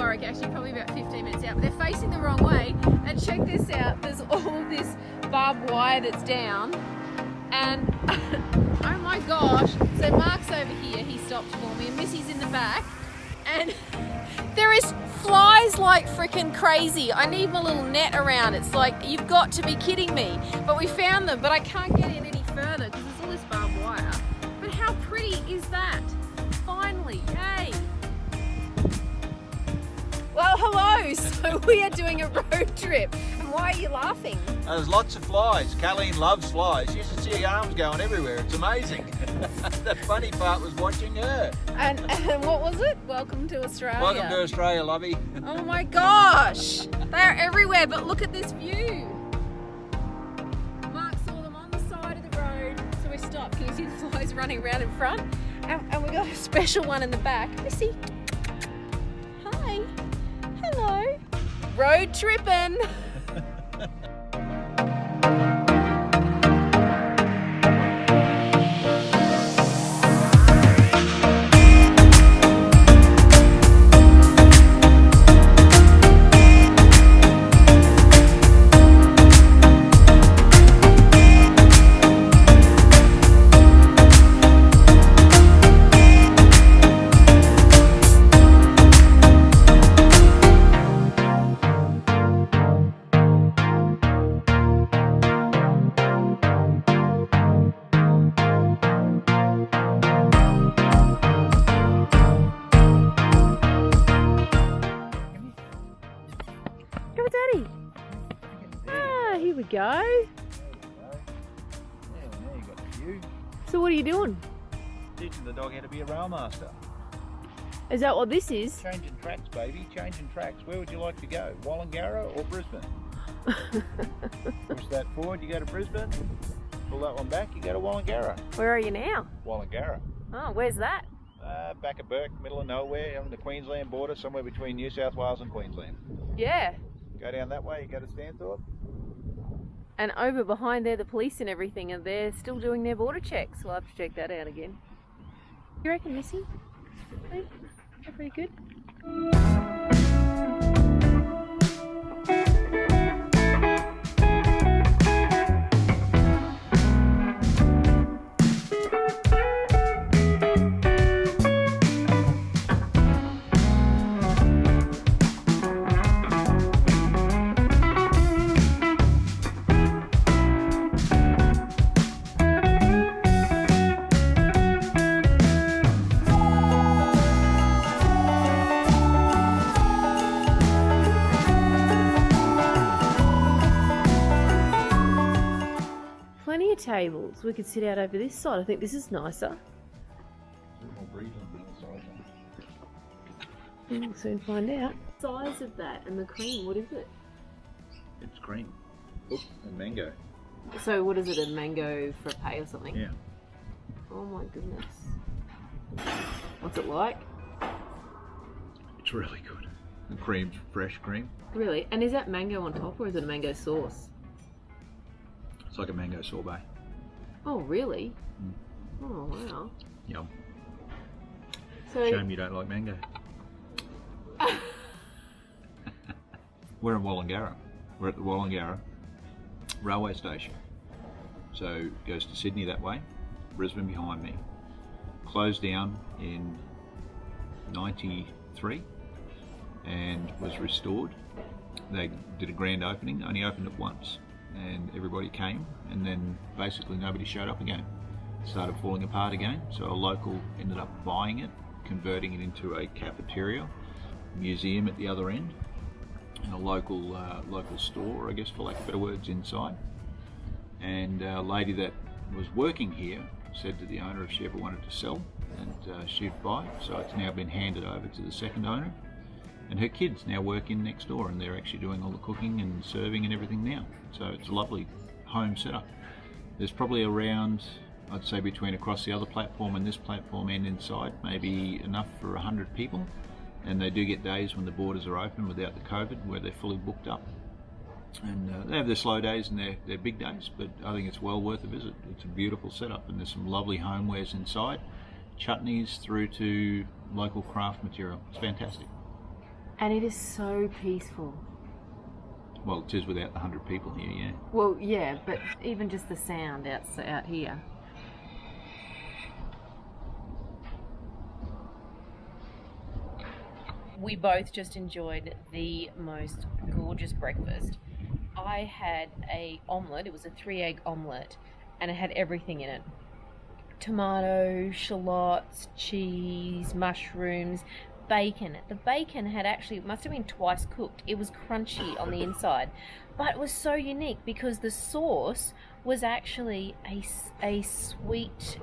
historic, actually probably about 15 minutes out, but they're facing the wrong way. And check this out, there's all this barbed wire that's down. And oh my gosh, so Mark's over here, he stopped for me, and Missy's in the back. And there is flies like freaking crazy. I need my little net around. It's like, you've got to be kidding me. But we found them, but I can't get in any further because there's all this barbed wire. But how pretty is that? Finally, yay. Well, hello. So we are doing a road trip. And why are you laughing? There's lots of flies. Kayleen loves flies. You should see her arms going everywhere. It's amazing. The funny part was watching her. And what was it? Welcome to Australia. Welcome to Australia, lovey. Oh my gosh. They are everywhere, but look at this view. Mark saw them on the side of the road, so we stopped. Can you see the flies running around in front? And we got a special one in the back. Missy. Hi. Hello. Road tripping. Here we go. There you got the view. So what are you doing? Teaching the dog how to be a rail master. Is that what this is? Changing tracks, baby. Changing tracks. Where would you like to go? Wallangarra or Brisbane? Push that forward, you go to Brisbane. Pull that one back, you go to Wallangarra. Where are you now? Wallangarra. Oh, where's that? Back at Burke, middle of nowhere, on the Queensland border, somewhere between New South Wales and Queensland. Yeah. Go down that way, you go to Stanthorpe. And over behind there, the police and everything, and they're still doing their border checks. We'll have to check that out again. You reckon, Missy? Hey, they're pretty good. Plenty of tables. We could sit out over this side. I think this is nicer. We'll soon find out. Size of that and the cream, what is it? It's cream. Oop, and mango. So what is it, a mango frappe or something? Yeah. Oh my goodness. What's it like? It's really good. The cream's fresh cream. Really? And is that mango on top or is it a mango sauce? It's like a mango sorbet. Oh really? Mm. Oh wow. Yum. So Shame you don't like mango. We're in Wallangarra. We're at the Wallangarra railway station. So it goes to Sydney that way, Brisbane behind me. Closed down in '93 and was restored. They did a grand opening, only opened it once, and everybody came, and then basically nobody showed up again. It started falling apart again, so a local ended up buying it, converting it into a cafeteria, museum at the other end, and a local store, I guess, for lack of better words, inside. And a lady that was working here said to the owner if she ever wanted to sell, and she'd buy it. So it's now been handed over to the second owner, and her kids now work in next door, and they're actually doing all the cooking and serving and everything now. So it's a lovely home setup. There's probably around, I'd say, between across the other platform and this platform and inside, maybe enough for 100 people. And they do get days when the borders are open without the COVID, where they're fully booked up. And they have their slow days and their big days, but I think it's well worth a visit. It's a beautiful setup, and there's some lovely homewares inside, chutneys through to local craft material. It's fantastic. And it is so peaceful. Well, it is without the 100 people here, yeah. Well, yeah, but even just the sound out here. We both just enjoyed the most gorgeous breakfast. I had a omelette. It was a 3-egg omelette, and it had everything in it. Tomato, shallots, cheese, mushrooms, bacon. The bacon had actually, it must have been twice cooked. It was crunchy on the inside, but it was so unique because the sauce was actually a sweet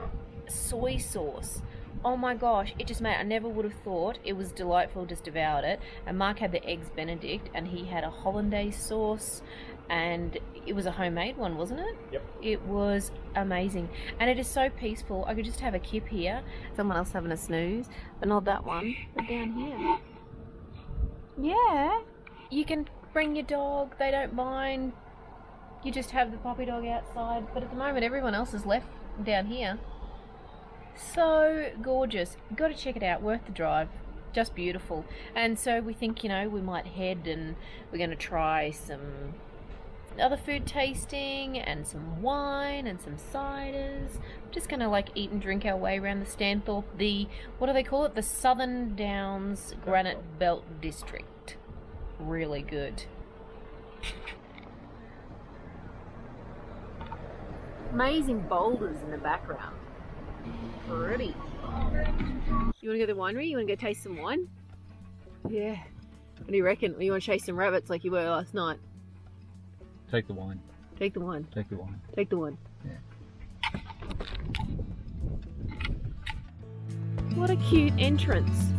soy sauce. Oh my gosh, it just made, I never would have thought. It was delightful, just devoured it. And Mark had the eggs Benedict, and he had a hollandaise sauce, and it was a homemade one, wasn't it? Yep. It was amazing. And it is so peaceful. I could just have a kip here, someone else having a snooze, but not that one, but down here. Yeah, you can bring your dog, they don't mind. You just have the puppy dog outside, but at the moment everyone else is left down here. So gorgeous. Got to check it out, worth the drive, just beautiful. And so we think, you know, we might head and we're going to try some other food tasting and some wine and some ciders. Just going to like eat and drink our way around the Stanthorpe, the, what do they call it, the Southern Downs Granite Belt District. Really good. Amazing boulders in the background. Pretty. You want to go to the winery? You want to go taste some wine? Yeah. What do you reckon? Or you want to chase some rabbits like you were last night? Take the wine. Take the wine. Take the wine. Take the wine. Yeah. What a cute entrance.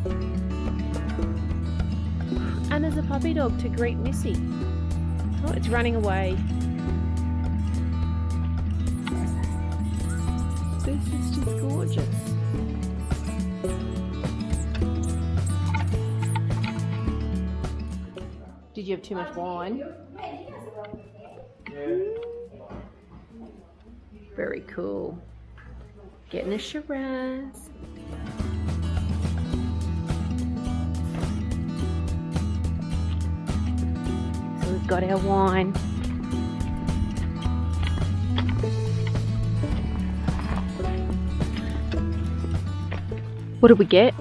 And there's a puppy dog to greet Missy. Oh, it's running away. This is just gorgeous. Did you have too much wine? Very cool. Getting a Shiraz. So we've got our wine. What did we get?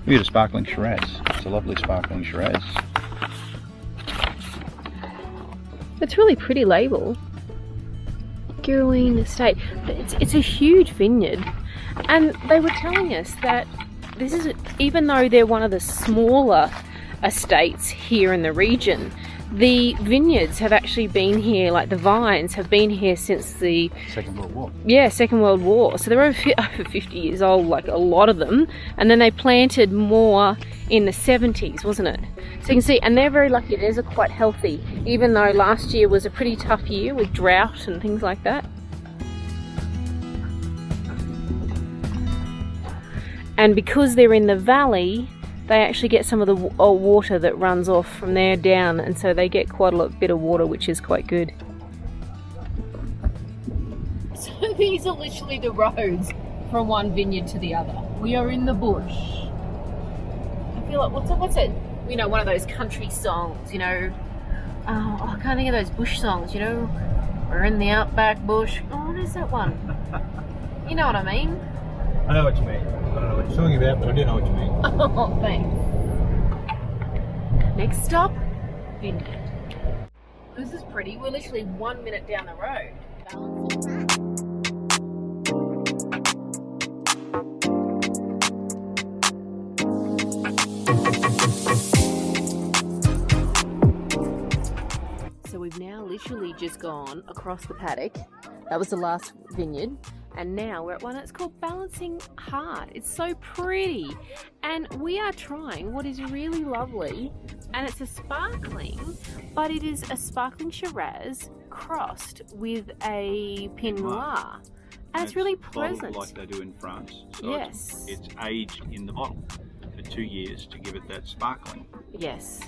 We had a sparkling Shiraz. It's a lovely sparkling Shiraz. It's really pretty label. Kayleen Estate. It's a huge vineyard, and they were telling us that this is, even though they're one of the smaller estates here in the region, the vineyards have actually been here, like the vines have been here since the Second World War. Yeah, Second World War. So they're over 50 years old, like a lot of them. And then they planted more in the 70s, wasn't it? So you can see, and they're very lucky. Theirs are quite healthy, even though last year was a pretty tough year with drought and things like that. And because they're in the valley, they actually get some of the water that runs off from there down, and so they get quite a bit of water, which is quite good. So these are literally the roads from one vineyard to the other. We are in the bush. I feel like, what's it? You know, one of those country songs, you know. Oh, I can't think of those bush songs, you know. We're in the outback bush. Oh, what is that one? You know what I mean? I know what you mean. I don't know what you're talking about, but I do know what you mean. Oh, thanks. Next stop, vineyard. This is pretty. We're literally 1 minute down the road. So we've now literally just gone across the paddock. That was the last vineyard. And now we're at one that's called Balancing Heart. It's so pretty. And we are trying what is really lovely, and it's a sparkling, but it is a sparkling Shiraz crossed with a Pinot Noir. And it's really pleasant. Like they do in France. So yes. It's aged in the bottle for 2 years to give it that sparkling. Yes.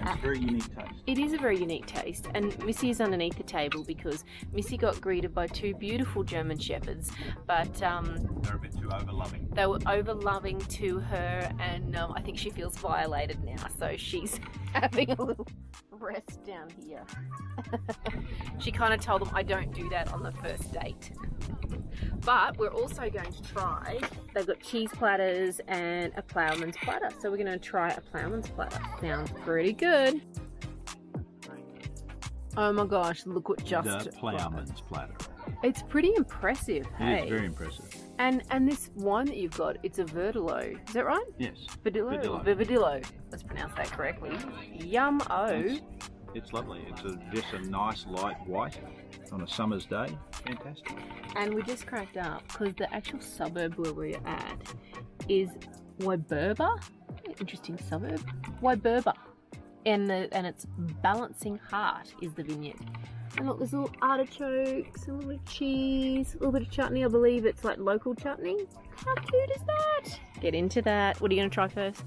It's a very unique taste. It is a very unique taste, and Missy is underneath the table because Missy got greeted by 2 beautiful German Shepherds, but they're a bit too over-loving. They were over-loving to her, and I think she feels violated now. now, so she's having a little rest down here. She kind of told them I don't do that on the first date. But we're also going to try, they've got cheese platters and a ploughman's platter. So we're going to try a ploughman's platter. Sounds pretty good. Oh my gosh, look what just... The ploughman's platter. It's pretty impressive, hey? It is very impressive. And this wine that you've got, it's a Verdillo. Is that right? Yes. Verdillo? Verdillo. Let's pronounce that correctly. Yum-o. It's lovely. It's just a nice light white on a summer's day. Fantastic. And we just cracked up because the actual suburb where we're at is Wyberba. Interesting suburb. Wyberba. And its Balancing Heart is the vineyard. And look, there's little artichokes, a little bit of cheese, a little bit of chutney. I believe it's like local chutney. How cute is that? Get into that. What are you going to try first?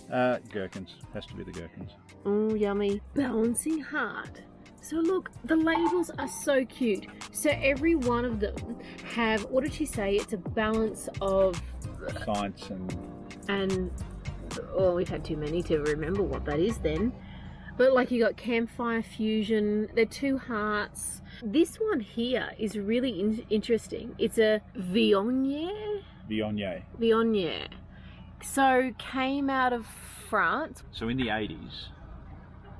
Gherkins. Has to be the gherkins. Oh, yummy. Balancing Heart. So look, the labels are so cute. So every one of them have, what did she say? It's a balance of... Science and oh, we've had too many to remember what that is then. But like you got Campfire Fusion, they're 2 hearts. This one here is really interesting. It's a Viognier. Viognier. So came out of France. So in the 80s,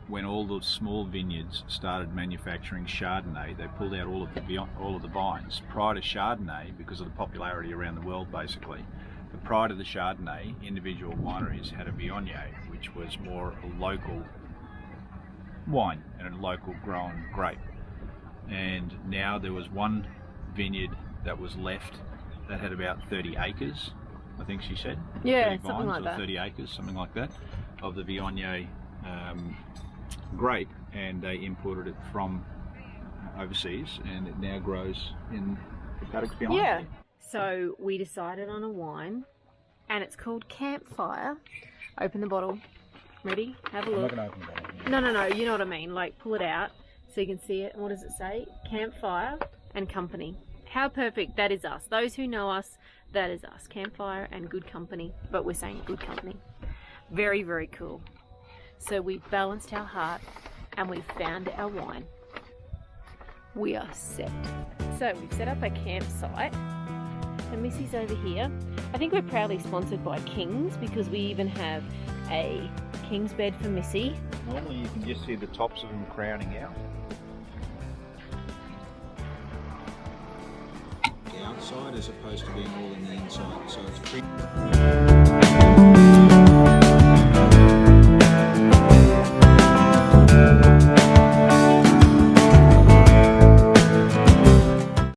when all the small vineyards started manufacturing Chardonnay, they pulled out all of the vines. Prior to Chardonnay, because of the popularity around the world basically, but prior to the Chardonnay, individual wineries had a Viognier, which was more a local wine and a local grown grape. And now there was one vineyard that was left that had about 30 acres, I think she said. Yeah, 30 something vines like or that. 30 acres, something like that, of the Viognier grape, and they imported it from overseas, and it now grows in the paddocks behind. Yeah. So we decided on a wine, and it's called Campfire. Open the bottle. Ready? Have a look. I'm not going to open it. No, you know what I mean. Like, pull it out so you can see it. And what does it say? Campfire and Company. How perfect. That is us. Those who know us, that is us. Campfire and good company. But we're saying good company. Very, very cool. So we've balanced our heart and we've found our wine. We are set. So we've set up a campsite. And Missy's over here. I think we're proudly sponsored by King's because we even have a King's bed for Missy. Normally you can just see the tops of them crowning out. The outside as opposed to being all in the inside, so it's pretty...